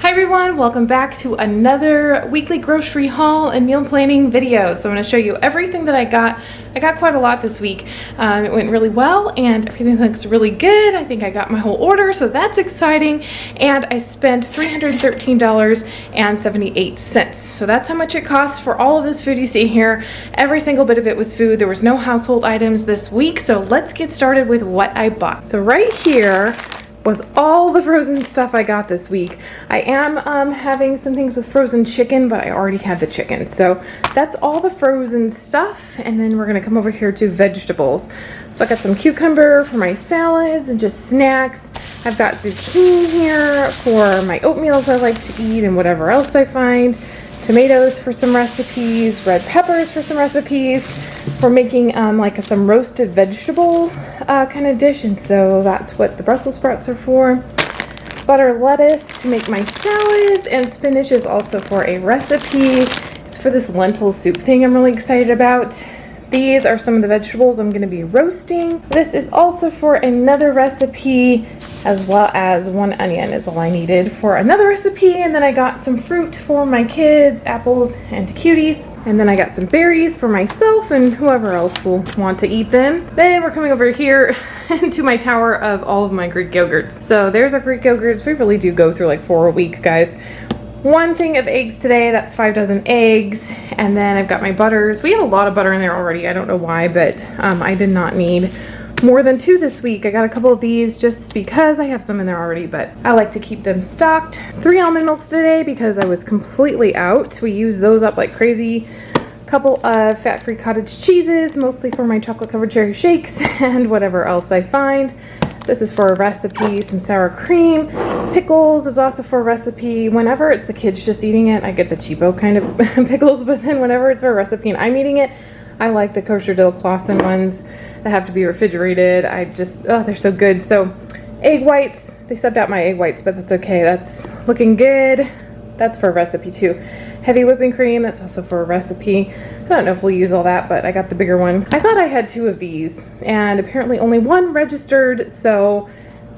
Hi everyone, welcome back to another weekly grocery haul and meal planning video. So I'm going to show you everything that I got. I got quite a lot this week. It went really well and everything looks really good. I think I got my whole order, so that's exciting. And I spent $313.78. So that's how much it costs for all of this food you see here. Every single bit of it was food. There was no household items this week. So let's get started with what I bought. So right here was all the frozen stuff I got this week. I am having some things with frozen chicken, but I already had the chicken. So that's all the frozen stuff. And then we're gonna come over here to vegetables. So I got some cucumber for my salads and just snacks. I've got zucchini here for my oatmeals I like to eat and whatever else I find. Tomatoes for some recipes, red peppers for some recipes. We're making like some roasted vegetable kind of dish, and so that's what the Brussels sprouts are for. Butter lettuce to make my salads, and spinach is also for a recipe. It's for this lentil soup thing I'm really excited about. These are some of the vegetables I'm going to be roasting. This is also for another recipe, as well as one onion is all I needed for another recipe. And then I got some fruit for my kids, apples and cuties. And then I got some berries for myself and whoever else will want to eat them. Then we're coming over here into my tower of all of my Greek yogurts. So there's our Greek yogurts. We really do go through like 4 a week, guys. 1 thing of eggs today, that's 5 dozen eggs. And then I've got my butters. We have a lot of butter in there already. I don't know why, but I did not need more than 2 this week. I got a couple of these just because I have some in there already, but I like to keep them stocked. 3 almond milks today because I was completely out. We use those up like crazy. Couple of fat-free cottage cheeses, mostly for my chocolate covered cherry shakes and whatever else I find. This is for a recipe. Some sour cream. Pickles is also for a recipe. Whenever it's the kids just eating it, I get the cheapo kind of pickles, but then whenever it's for a recipe and I'm eating it, I like the kosher dill Clausen ones that have to be refrigerated. I just, oh, they're so good. So egg whites, they subbed out my egg whites, but that's okay. That's looking good. That's for a recipe too. Heavy whipping cream, that's also for a recipe. I don't know if we'll use all that, but I got the bigger one. I thought I had 2 of these, and apparently only 1 registered, so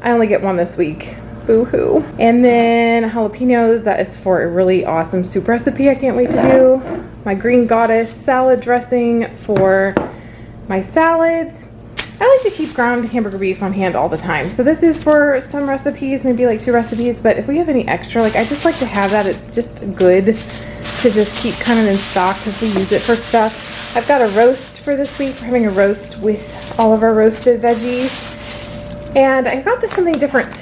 I only get 1 this week. Boo-hoo. And then jalapenos, that is for a really awesome soup recipe I can't wait to do. My Green Goddess salad dressing for my salads. I like to keep ground hamburger beef on hand all the time. So this is for some recipes, maybe like 2 recipes, but if we have any extra, like I just like to have that. It's just good to just keep kind of in stock because we use it for stuff. I've got a roast for this week. We're having a roast with all of our roasted veggies. And I got this something different.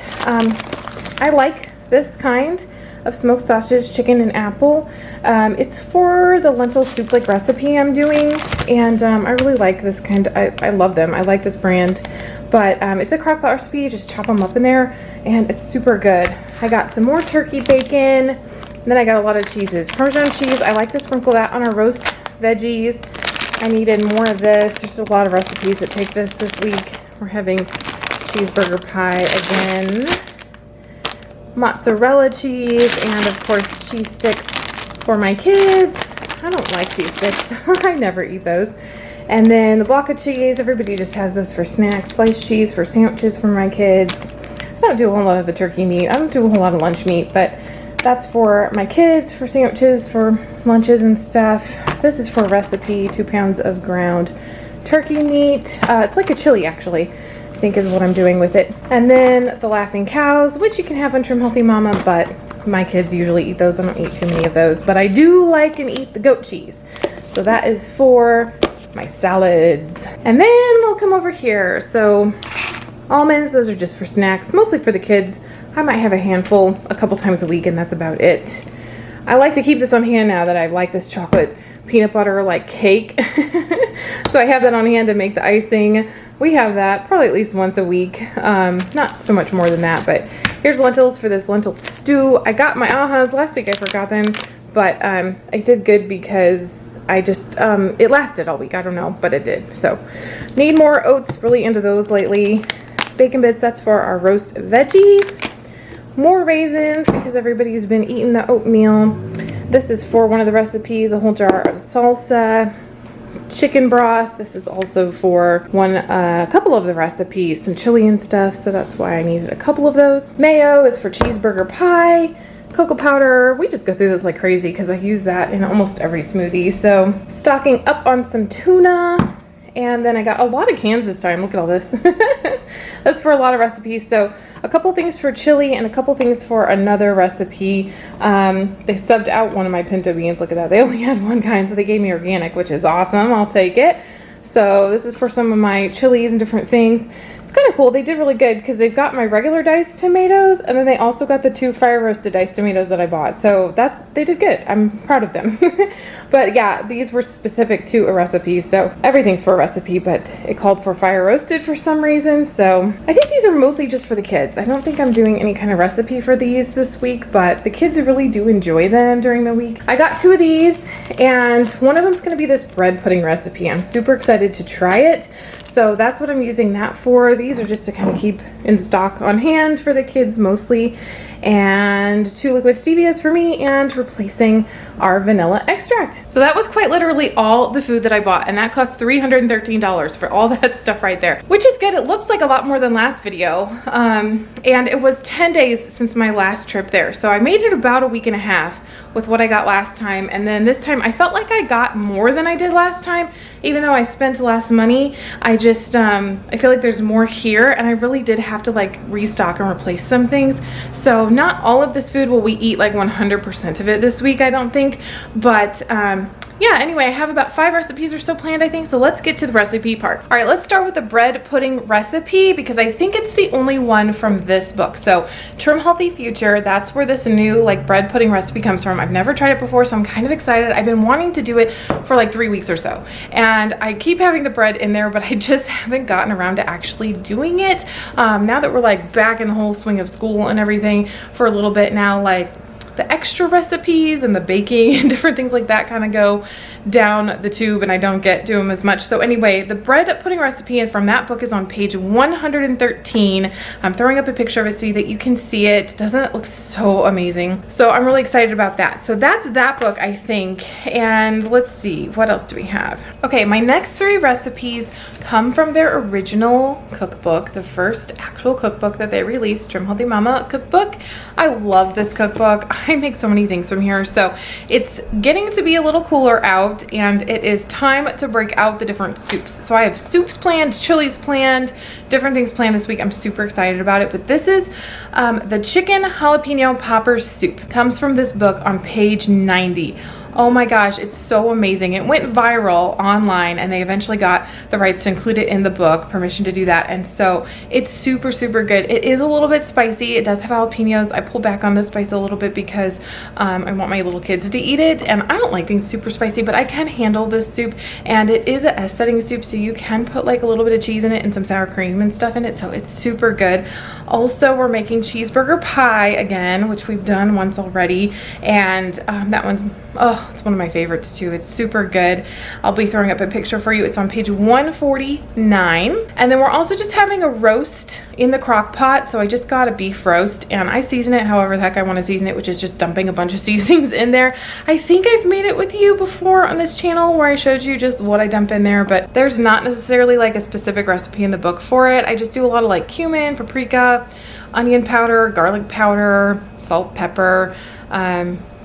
I like this kind of smoked sausage, chicken, and apple. It's for the lentil soup like recipe I'm doing, and I really like this kind. I love them. I like this brand, but it's a crock pot recipe. Just chop them up in there, and it's super good. I got some more turkey bacon, and then I got a lot of cheeses. Parmesan cheese, I like to sprinkle that on our roast veggies. I needed more of this. There's a lot of recipes that take this week. We're having cheeseburger pie again. Mozzarella cheese, and of course cheese sticks for my kids. I don't like cheese sticks. I never eat those. And then the block of cheese, everybody just has those for snacks. Sliced cheese for sandwiches for my kids. I don't do a whole lot of the turkey meat. I don't do a whole lot of lunch meat, but that's for my kids, for sandwiches, for lunches and stuff. This is for a recipe, 2 pounds of ground turkey meat. It's like a chili actually, I think is what I'm doing with it. And then the laughing cows, which you can have on Trim Healthy Mama, but my kids usually eat those. I don't eat too many of those, but I do like and eat the goat cheese. So that is for my salads. And then we'll come over here. So almonds, those are just for snacks, mostly for the kids. I might have a handful a couple times a week, and that's about it. I like to keep this on hand now that I like this chocolate peanut butter like cake. So I have that on hand to make the icing. We have that probably at least once a week. Not so much more than that, but here's lentils for this lentil stew. I got my ahas last week. I forgot them, but I did good because I just, it lasted all week. I don't know, but it did. So need more oats, really into those lately. Bacon bits, that's for our roast veggies. More raisins because everybody's been eating the oatmeal. This is for one of the recipes, a whole jar of salsa. Chicken broth, this is also for a couple of the recipes, some chili and stuff, so that's why I needed a couple of those. Mayo is for cheeseburger pie. cocoa powder. We just go through this like crazy because I use that in almost every smoothie. So stocking up on some tuna. And then I got a lot of cans this time. Look at all this. That's for a lot of recipes. So a couple things for chili and a couple things for another recipe. They subbed out one of my pinto beans. Look at that. They only had one kind, so they gave me organic, which is awesome. I'll take it. So this is for some of my chilies and different things. It's kind of cool. They did really good because they've got my regular diced tomatoes, and then they also got the 2 fire roasted diced tomatoes that I bought. So they did good. I'm proud of them. But yeah, these were specific to a recipe. So everything's for a recipe, but it called for fire roasted for some reason. So I think these are mostly just for the kids. I don't think I'm doing any kind of recipe for these this week, but the kids really do enjoy them during the week. I got 2 of these, and one of them is going to be this bread pudding recipe. I'm super excited to try it. So that's what I'm using that for. These are just to kind of keep in stock on hand for the kids mostly. And 2 liquid stevias for me, and replacing our vanilla extract. So that was quite literally all the food that I bought, and that cost $313 for all that stuff right there, which is good. It looks like a lot more than last video. And it was 10 days since my last trip there. So I made it about a week and a half with what I got last time. And then this time I felt like I got more than I did last time, even though I spent less money. I just, I feel like there's more here, and I really did have to like restock and replace some things. So not all of this food will we eat like 100% of it this week, I don't think, but yeah, anyway, I have about 5 recipes or so planned, I think, so let's get to the recipe part. All right, let's start with the bread pudding recipe because I think it's the only one from this book. So Trim Healthy Future, that's where this new like bread pudding recipe comes from. I've never tried it before, so I'm kind of excited. I've been wanting to do it for like 3 weeks or so, and I keep having the bread in there, but I just haven't gotten around to actually doing it. Now that we're like back in the whole swing of school and everything for a little bit now, like the extra recipes and the baking and different things like that kind of go down the tube, and I don't get to them as much. So anyway, the bread pudding recipe from that book is on page 113. I'm throwing up a picture of it so that you can see it. Doesn't it look so amazing? So I'm really excited about that. So that's that book, I think. And let's see, what else do we have? Okay, my next 3 recipes come from their original cookbook, the first actual cookbook that they released, Trim Healthy Mama cookbook. I love this cookbook. I make so many things from here. So it's getting to be a little cooler out, and it is time to break out the different soups. So I have soups planned, chilies planned, different things planned this week. I'm super excited about it, but this is the chicken jalapeno poppers soup. Comes from this book on page 90. Oh my gosh, it's so amazing. It went viral online, and they eventually got the rights to include it in the book, permission to do that. And so it's super, super good. It is a little bit spicy. It does have jalapenos. I pulled back on the spice a little bit because I want my little kids to eat it, and I don't like things super spicy, but I can handle this soup. And it is a setting soup, so you can put like a little bit of cheese in it and some sour cream and stuff in it, so it's super good. Also, we're making cheeseburger pie again, which we've done once already, and that one's, oh, it's one of my favorites too. It's super good. I'll be throwing up a picture for you. It's on page 149. And then we're also just having a roast in the crock pot. So I just got a beef roast, and I season it however the heck I want to season it, which is just dumping a bunch of seasonings in there. I think I've made it with you before on this channel where I showed you just what I dump in there, but there's not necessarily like a specific recipe in the book for it. I just do a lot of like cumin, paprika, onion powder, garlic powder, salt, pepper,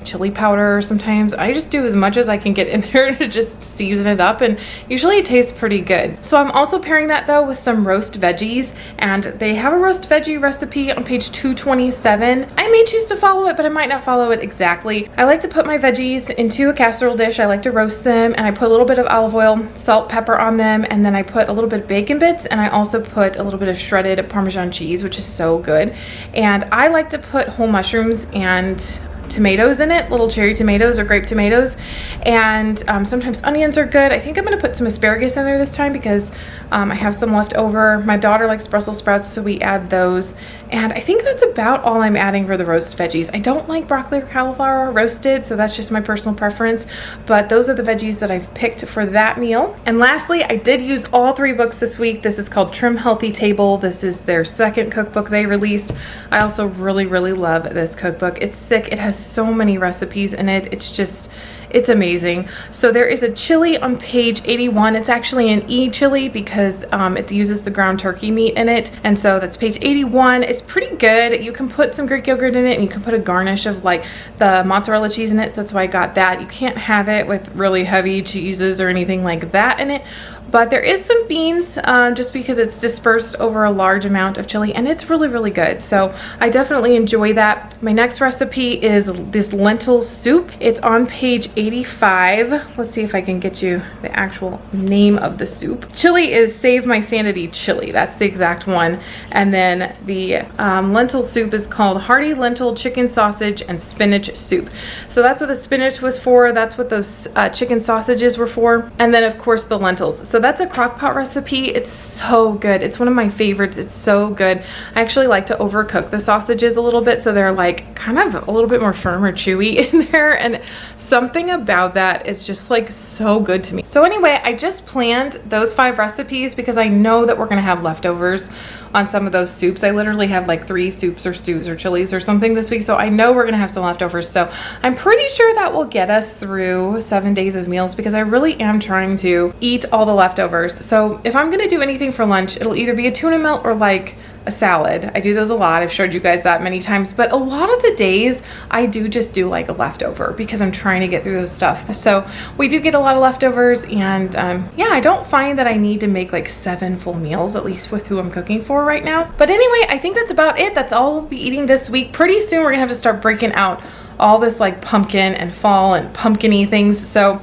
chili powder sometimes. I just do as much as I can get in there to just season it up, and usually it tastes pretty good. So I'm also pairing that though with some roast veggies, and they have a roast veggie recipe on page 227. I may choose to follow it, but I might not follow it exactly. I like to put my veggies into a casserole dish. I like to roast them, and I put a little bit of olive oil, salt, pepper on them, and then I put a little bit of bacon bits, and I also put a little bit of shredded Parmesan cheese, which is so good. And I like to put whole mushrooms and tomatoes in it, little cherry tomatoes or grape tomatoes, and sometimes onions are good. I think I'm going to put some asparagus in there this time because I have some left over. My daughter likes Brussels sprouts, so we add those, and I think that's about all I'm adding for the roast veggies. I don't like broccoli or cauliflower roasted, so that's just my personal preference, but those are the veggies that I've picked for that meal. And lastly, I did use all 3 books this week. This is called Trim Healthy Table. This is their second cookbook they released. I also really, really love this cookbook. It's thick. It has so many recipes in it. It's just, It's amazing. So there is a chili on page 81. It's actually an E-chili because it uses the ground turkey meat in it. And so that's page 81. It's pretty good. You can put some Greek yogurt in it, and you can put a garnish of like the mozzarella cheese in it. So that's why I got that. You can't have it with really heavy cheeses or anything like that in it. But there is some beans just because it's dispersed over a large amount of chili, and it's really, really good. So I definitely enjoy that. My next recipe is this lentil soup. It's on page 85. Let's see if I can get you the actual name of the soup. Chili is Save My Sanity chili. That's the exact one. And then the lentil soup is called Hearty Lentil Chicken Sausage and Spinach Soup. So that's what the spinach was for. That's what those chicken sausages were for. And then, of course, the lentils. So that's a crock pot recipe. It's so good. It's one of my favorites. It's so good. I actually like to overcook the sausages a little bit so they're like kind of a little bit more firm or chewy in there, and something about that is just like so good to me. So anyway, I just planned those 5 recipes because I know that we're gonna have leftovers on some of those soups. I literally have like 3 soups or stews or chilies or something this week, so I know we're gonna have some leftovers. So I'm pretty sure that will get us through 7 days of meals because I really am trying to eat all the leftovers. So if I'm gonna do anything for lunch, it'll either be a tuna melt or like a salad. I do those a lot. I've showed you guys that many times, but a lot of the days I do just do like a leftover because I'm trying to get through those stuff. So we do get a lot of leftovers, and yeah, I don't find that I need to make like 7 full meals, at least with who I'm cooking for right now. But anyway, I think that's about it. That's all we'll be eating this week. Pretty soon we're gonna have to start breaking out all this like pumpkin and fall and pumpkin-y things. So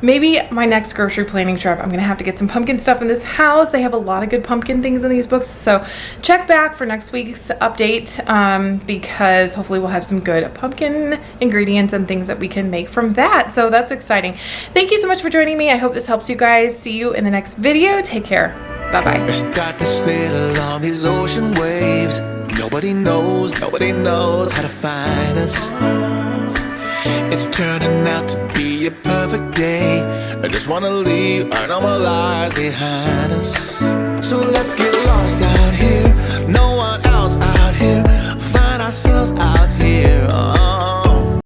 maybe my next grocery planning trip, I'm gonna have to get some pumpkin stuff in this house. They have a lot of good pumpkin things in these books. So check back for next week's update because hopefully we'll have some good pumpkin ingredients and things that we can make from that. So that's exciting. Thank you so much for joining me. I hope this helps you guys. See you in the next video. Take care. Bye-bye. Start to sail along these ocean waves. Nobody knows how to find us. It's turning out to be a perfect day. I just wanna leave our normal lives behind us. So let's get lost out here